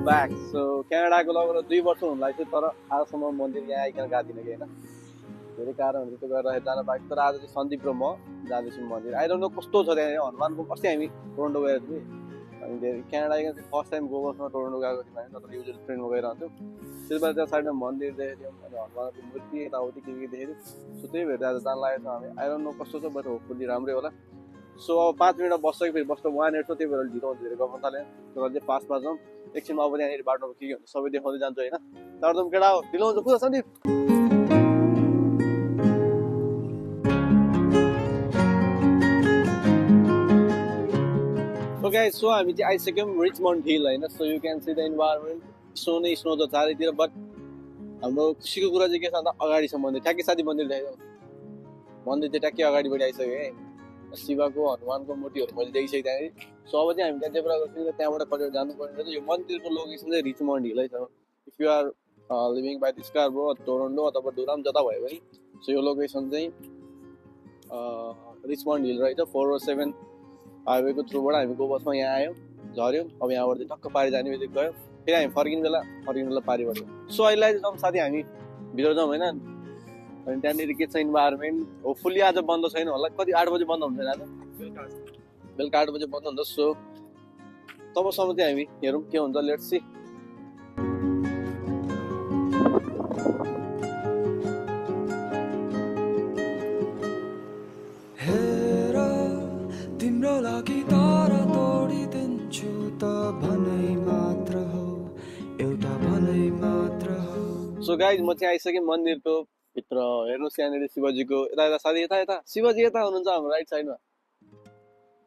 back so क्यानाडाको लगभग 2 वर्ष हुन लाग्छ तर आजसम्म मन्दिर यहाँ आइकन गएको थिइनँ कि होइन धेरै कारणहरू त्यो गरेर जान पाएको तर आज चाहिँ सन्दीप र म जाँदैछौँ मन्दिर आई डोन्ट नो कस्तो छ त्यहाँ हनुमानको अस्ति हामी टोरन्टो गएर थियौँ अनि धेरै क्यानाडा आइकन चाहिँ फर्स्ट टाइम गोवासमा टोरन्टो गएको थियौँ हामी नत्र युजल ट्रेनमा गइरहन्थ्यौँ त्यसबाट त्यहाँ साइडमा मन्दिर देखेको थियौँ अनि हनुमानको मूर्ति यताउति के देखेको थियौँ सो त्यही भएर आज जान लागेको छ हामी आई डोन्ट नो कस्तो छ बट होपफुल्ली राम्रै होला सो अब 5 मिनट बस्छ फेरि बस्न 1 मिनट छ त्यही भएर ढिलो हुन्छ धेरै गफ थाल्यो तर चाहिँ फास्टमा जाउँ एकछिनमा अब त्यहाँनिर बाटोमा के हुन्छ सबै देखाउँदै जान्छु होइन तर त केटा हो ढिलो हुन्छ पुरा सन्दीप ओके सो हामी चाहिँ आइसक्यौँ रिचमन्ड हिल होइन so you can see the environment snow छ चारैतिर बट हाम्रो खुसीको कुरा चाहिँ के छ भन्दा अगाडि छ मन्दिर ठ्याक्कै साथी मन्दिर देखाइदिउँ मन्दिर चाहिँ ट्याक्कै अगाडिबाट आइसक्यो है शिवको हनुमानको मूर्तिहरू मैले देखिसकेँ त्यहाँनिर सो अब चाहिँ हामी त्यहाँ जेब्रा गर्छौँ त्यहाँबाट कटेर जानुपर्ने रहेछ यो मन्दिरको लोकेसन चाहिँ रिचमन्ड हिलै छ if you are living by the Scarborough Toronto अथवा डुराम जता भयो भने सो यो लोकेसन चाहिँ रिचमन्ड हिल रहेछ 407 हाइवेको थ्रुबाट हामी गोबसमा यहाँ आयौँ झऱ्यौँ अब यहाँबाट चाहिँ टक्क पारि जाने बित्तिकै गयो फेरि हामी फर्किने बेला पारिबाट सो अहिलेलाई चाहिँ साथी हामी भित्र जाउँ होइन अनि त्यहाँनिर के छ इन्भाइरोमेन्ट होपफुल्ली आज बन्द छैन होला कति 8 बजे बन्द हुन्छ आज बेलुका 8 बजे बन्द हुन्छ सो तबसम्म चाहिँ हामी हेरौँ के हुन्छ लेट्स सी तिम्रो लागि तारा तोडिदिन्छु त भनै मात्र हो एउटा भनै मात्र हो सो गाइज म चाहिँ आइसकेँ मन्दिरको भित्र हेर्नुहोस् यहाँनिर शिवजीको यता साथी यता शिवजी यता हुनुहुन्छ हाम्रो राइट साइडमा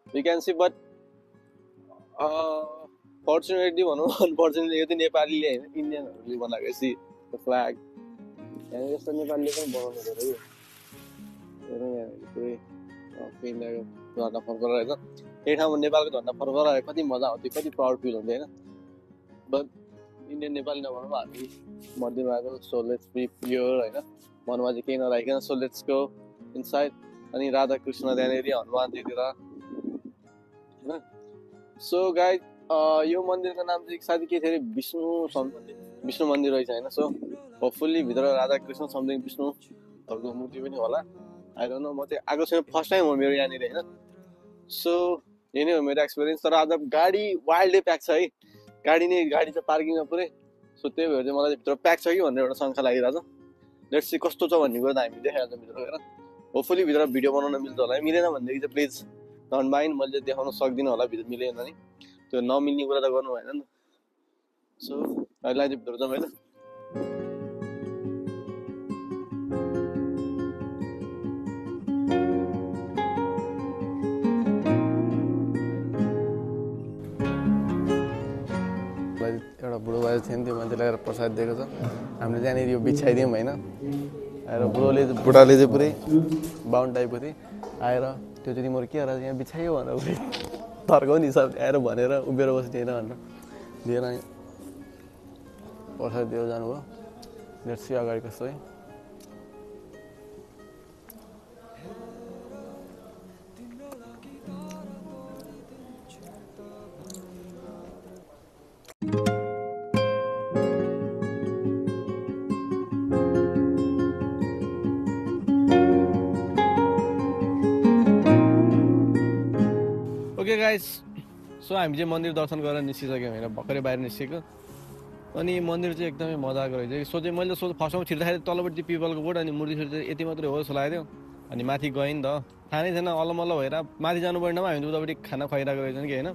you can see but fortunately भनौँ अनफर्चुनेटली यो चाहिँ नेपालीले होइन इन्डियनहरूले बनाएको सी फ्ल्याग यहाँनिर यस्तो नेपालीले पनि बनाउनु पऱ्यो हेरौँ यहाँनिर पुरै इन्डियाको झन्डा फर्काएर रहेछ यही ठाउँमा नेपालको झन्डा फर्काएर आयो कति मजा आउँथ्यो कति प्राउड फिल हुन्थ्यो होइन बट इन्डियन नेपाली नभनौँ हामी मध्यमा आएको सो लेट्स बी प्योर होइन मनमा चाहिँ केही नराखिकन सो लेट्स गो इनसाइड अनि राधा कृष्ण त्यहाँनिर हनुमान त्यतिर होइन सो गाइज यो मन्दिरको नाम चाहिँ साथी के थियो अरे विष्णु मन्दिर रहेछ होइन सो होपफुल्ली भित्र राधा कृष्ण समथिङ विष्णुहरूको मूर्ति पनि होला आई डोन्ट नो म चाहिँ आएको छैन फर्स्ट टाइम हो मेरो यहाँनिर होइन सो यही नै हो मेरो एक्सपिरियन्स तर आज गाडी वाइल्डै प्याक छ है गाडी छ पार्किङमा पुरै सो त्यही भएर चाहिँ मलाई भित्र प्याक छ कि भनेर एउटा शङ्का लागिरहेको छ लेट्स सी कस्तो छ भन्ने कुरा त हामी देखाइहाल्छौँ भित्र गएर होपफुल्ली भित्र भिडियो बनाउन मिल्छ होला मिलेन भनेदेखि चाहिँ प्लिज डोन्ट माइन्ड मैले देखाउन सक्दिनँ होला भित्र मिलेन नि त्यो नमिल्ने कुरा त गर्नु भएन नि त सो अहिले चाहिँ भित्र जाउँ होइन एउटा बुढो बाजे थियो नि त्यो मान्छेलाई आएर प्रसाद दिएको छ हामीले त्यहाँनिर यो बिछाइदियौँ होइन आएर बुढाले चाहिँ पुरै बाहुन टाइपको थियो आएर त्यो चाहिँ तिम्रो के होला यहाँ बिछायो भनेर पुरै तर्काउने हिसाबले आएर भनेर उभिएर बस्ने होइन भनेर दिएर प्रसाद दिएर जानुभयो लेट्स सी अगाडि कस्तो है ओके गाइस सो हामी चाहिँ मन्दिर दर्शन गरेर निस्किसक्यौँ होइन भर्खरै बाहिर निस्केको अनि मन्दिर चाहिँ एकदमै मजाको रहेछ सो चाहिँ मैले फर्स्टमा छिर्दाखेरि तलपट्टि पिपलको बोट अनि मूर्ति चाहिँ यति मात्रै हो जस्तो लाग्यो अनि माथि गएँ नि त थाहा नै थिएन अल्लमल्ल भएर माथि जानु पर्नेमा हामी उतापट्टि खाना खुवाइरहेको रहेछ कि होइन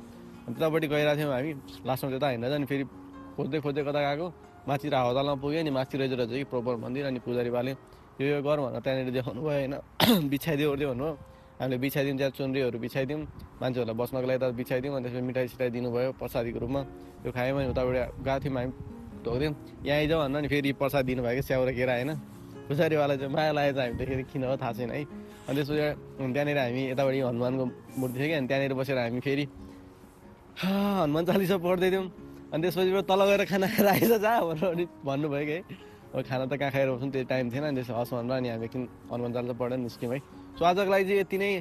त्यतापट्टि गइरहेको थियौँ हामी लास्टमा त्यता हिँड्दा अनि फेरि खोज्दै कता गएको माथि हावातालमा पुग्यो अनि माथि रहेछ कि प्रोपर मन्दिर अनि पुजारी बाले यो गर भनेर त्यहाँनिर देखाउनु भयो होइन बिछाइदियो ओर्दियो भन्नु हामीले बिछाइदिउँ त्यहाँ चुनरीहरू बिछाइदिउँ मान्छेहरूलाई बस्नको लागि त बिछाइदिउँ अनि त्यसपछि मिठाई सिठाई दिनुभयो प्रसादीको रूपमा त्यो खायौँ अनि उताबाट गएको थियौँ हामी ढोक्थ्यौँ यहाँ आइजाउँ भन्दा अनि फेरि प्रसाद दिनुभयो कि स्याउ र केरा होइन पुजारीवाला चाहिँ माया लागेको छ हामीदेखि किन हो थाहा छैन है अनि त्यसपछि त्यहाँनिर हामी यतापट्टि हनुमानको मूर्ति थियो कि अनि त्यहाँनिर बसेर हामी फेरि हनुमान चालिसा पढ्दै थियौँ अनि त्यसपछि तल गएर खाना खाएर आइज जा भनेर भन्नुभयो कि अब खाना त कहाँ खाएर बस्छौँ त्यो टाइम थिएन अनि त्यसो हस् भनेर अनि हामी एकछिन हनुमान चालिसा पढेर निस्क्यौँ है सो आजको लागि चाहिँ यति नै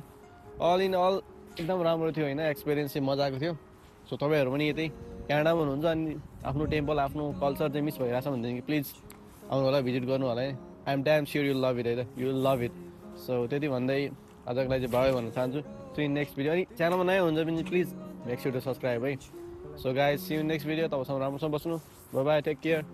अल इन अल एकदम राम्रो थियो होइन एक्सपिरियन्स चाहिँ मजाको थियो सो तपाईँहरू पनि यतै क्यानाडामा हुनुहुन्छ अनि आफ्नो टेम्पल आफ्नो कल्चर चाहिँ मिस भइरहेछ भनेदेखि प्लिज आउनु होला भिजिट गर्नु होला है I am damn sure you'll love it है युल लभ इट सो त्यति भन्दै आजको लागि चाहिँ भयो भन्न चाहन्छु सी इन नेक्स्ट भिडियो अनि च्यानलमा नयाँ हुन्छ भने please make sure to subscribe है so guys see in next video तपाईँसँग राम्रोसँग बस्नु बाई बाई टेक केयर